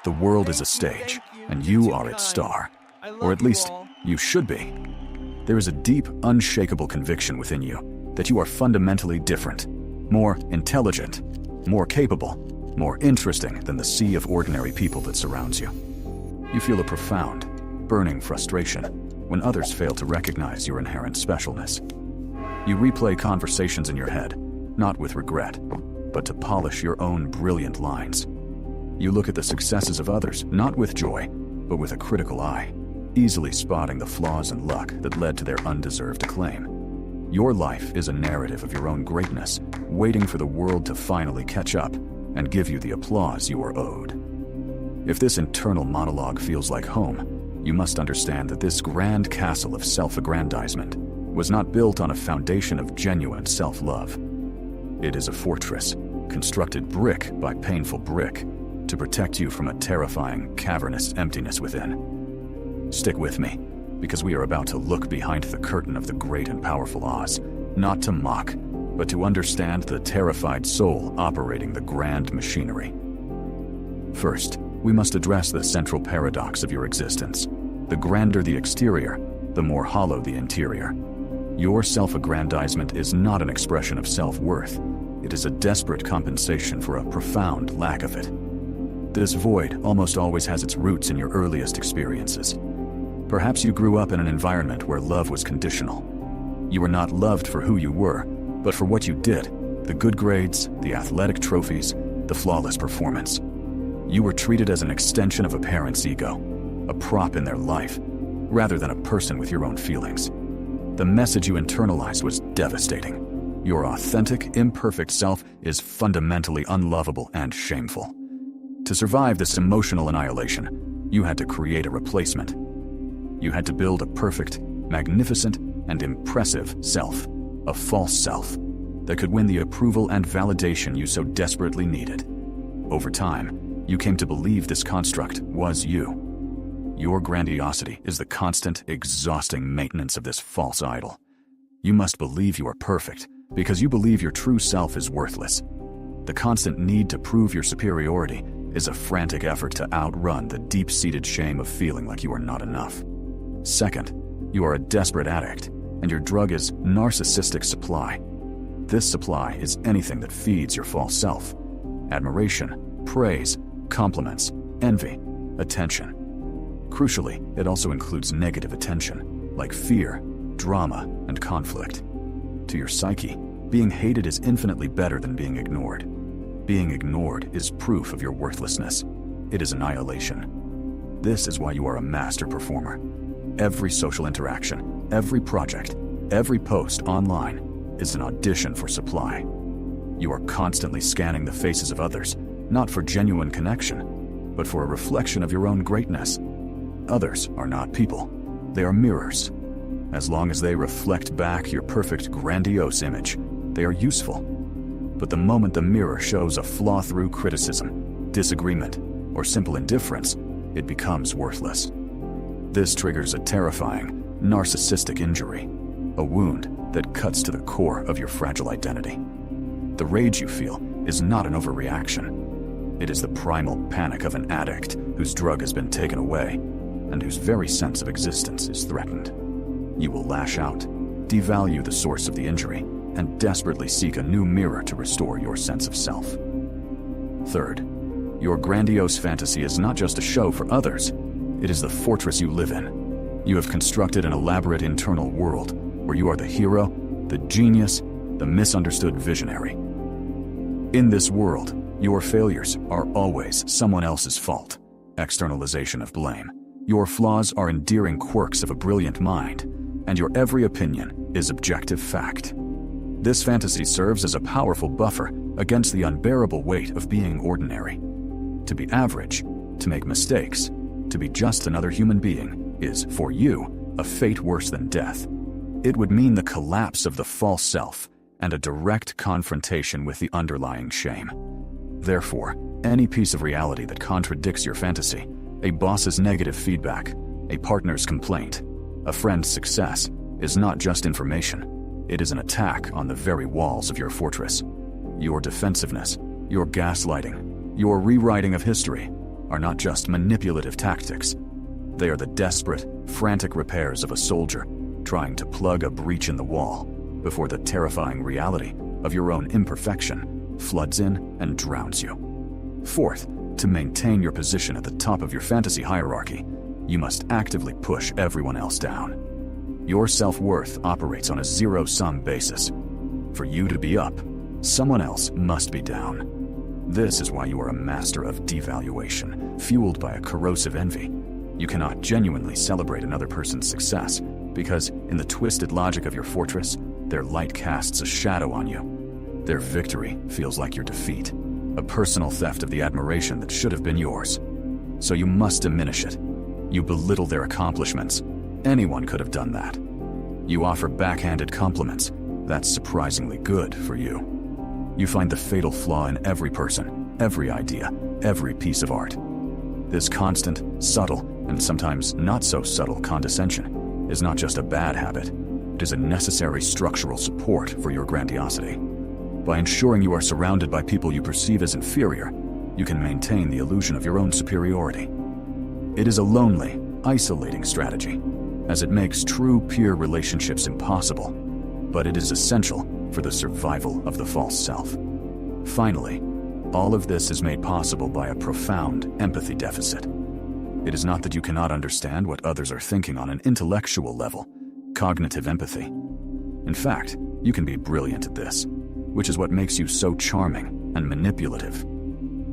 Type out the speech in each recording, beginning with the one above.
The world is a stage, and you are its star. Or at least, you should be. There is a deep, unshakable conviction within you that you are fundamentally different, more intelligent, more capable, more interesting than the sea of ordinary people that surrounds you. You feel a profound, burning frustration when others fail to recognize your inherent specialness. You replay conversations in your head, not with regret, but to polish your own brilliant lines. You look at the successes of others, not with joy, but with a critical eye, easily spotting the flaws and luck that led to their undeserved acclaim. Your life is a narrative of your own greatness, waiting for the world to finally catch up and give you the applause you are owed. If this internal monologue feels like home, you must understand that this grand castle of self-aggrandizement was not built on a foundation of genuine self-love. It is a fortress, constructed brick by painful brick, to protect you from a terrifying, cavernous emptiness within. Stick with me, because we are about to look behind the curtain of the great and powerful Oz, not to mock, but to understand the terrified soul operating the grand machinery. First, we must address the central paradox of your existence. The grander the exterior, the more hollow the interior. Your self-aggrandizement is not an expression of self-worth. It is a desperate compensation for a profound lack of it. This void almost always has its roots in your earliest experiences. Perhaps you grew up in an environment where love was conditional. You were not loved for who you were, but for what you did, the good grades, the athletic trophies, the flawless performance. You were treated as an extension of a parent's ego, a prop in their life, rather than a person with your own feelings. The message you internalized was devastating. Your authentic, imperfect self is fundamentally unlovable and shameful. To survive this emotional annihilation, you had to create a replacement. You had to build a perfect, magnificent, and impressive self, a false self, that could win the approval and validation you so desperately needed. Over time, you came to believe this construct was you. Your grandiosity is the constant, exhausting maintenance of this false idol. You must believe you are perfect, because you believe your true self is worthless. The constant need to prove your superiority is a frantic effort to outrun the deep-seated shame of feeling like you are not enough. Second, you are a desperate addict, and your drug is narcissistic supply. This supply is anything that feeds your false self: admiration, praise, compliments, envy, attention. Crucially, it also includes negative attention, like fear, drama, and conflict. To your psyche, being hated is infinitely better than being ignored. Being ignored is proof of your worthlessness. It is annihilation. This is why you are a master performer. Every social interaction, every project, every post online is an audition for supply. You are constantly scanning the faces of others, not for genuine connection, but for a reflection of your own greatness. Others are not people. They are mirrors. As long as they reflect back your perfect, grandiose image, they are useful. But the moment the mirror shows a flaw through criticism, disagreement, or simple indifference, it becomes worthless. This triggers a terrifying, narcissistic injury, a wound that cuts to the core of your fragile identity. The rage you feel is not an overreaction. It is the primal panic of an addict whose drug has been taken away and whose very sense of existence is threatened. You will lash out, devalue the source of the injury, and desperately seek a new mirror to restore your sense of self. Third, your grandiose fantasy is not just a show for others. It is the fortress you live in. You have constructed an elaborate internal world where you are the hero, the genius, the misunderstood visionary. In this world, your failures are always someone else's fault, externalization of blame. Your flaws are endearing quirks of a brilliant mind, and your every opinion is objective fact. This fantasy serves as a powerful buffer against the unbearable weight of being ordinary. To be average, to make mistakes, to be just another human being is, for you, a fate worse than death. It would mean the collapse of the false self and a direct confrontation with the underlying shame. Therefore, any piece of reality that contradicts your fantasy, a boss's negative feedback, a partner's complaint, a friend's success, is not just information. It is an attack on the very walls of your fortress. Your defensiveness, your gaslighting, your rewriting of history, are not just manipulative tactics. They are the desperate, frantic repairs of a soldier trying to plug a breach in the wall before the terrifying reality of your own imperfection floods in and drowns you. Fourth, to maintain your position at the top of your fantasy hierarchy, you must actively push everyone else down. Your self-worth operates on a zero-sum basis. For you to be up, someone else must be down. This is why you are a master of devaluation, fueled by a corrosive envy. You cannot genuinely celebrate another person's success because, in the twisted logic of your fortress, their light casts a shadow on you. Their victory feels like your defeat, a personal theft of the admiration that should have been yours. So you must diminish it. You belittle their accomplishments. Anyone could have done that. You offer backhanded compliments. That's surprisingly good for you. You find the fatal flaw in every person, every idea, every piece of art. This constant, subtle, and sometimes not so subtle condescension is not just a bad habit. It is a necessary structural support for your grandiosity. By ensuring you are surrounded by people you perceive as inferior, you can maintain the illusion of your own superiority. It is a lonely, isolating strategy, as it makes true peer relationships impossible, but it is essential for the survival of the false self. Finally, all of this is made possible by a profound empathy deficit. It is not that you cannot understand what others are thinking on an intellectual level, cognitive empathy. In fact, you can be brilliant at this, which is what makes you so charming and manipulative.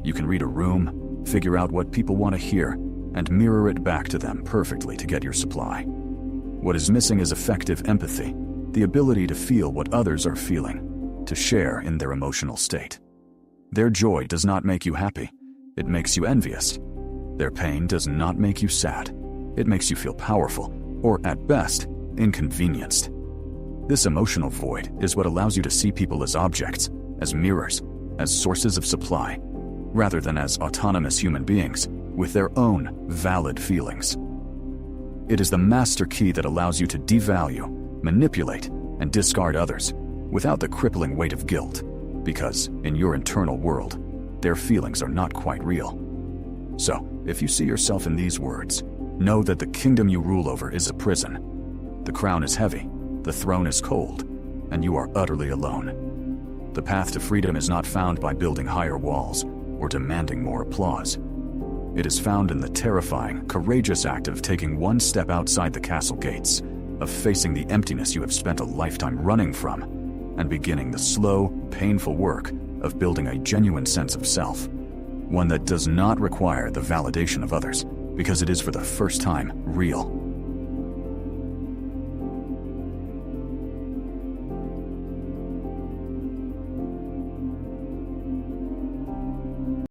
You can read a room, figure out what people want to hear, and mirror it back to them perfectly to get your supply. What is missing is effective empathy, the ability to feel what others are feeling, to share in their emotional state. Their joy does not make you happy, it makes you envious. Their pain does not make you sad, it makes you feel powerful, or at best, inconvenienced. This emotional void is what allows you to see people as objects, as mirrors, as sources of supply, rather than as autonomous human beings with their own valid feelings. It is the master key that allows you to devalue, manipulate, and discard others without the crippling weight of guilt, because in your internal world, their feelings are not quite real. So, if you see yourself in these words, know that the kingdom you rule over is a prison. The crown is heavy, the throne is cold, and you are utterly alone. The path to freedom is not found by building higher walls or demanding more applause. It is found in the terrifying, courageous act of taking one step outside the castle gates, of facing the emptiness you have spent a lifetime running from, and beginning the slow, painful work of building a genuine sense of self, one that does not require the validation of others, because it is for the first time real.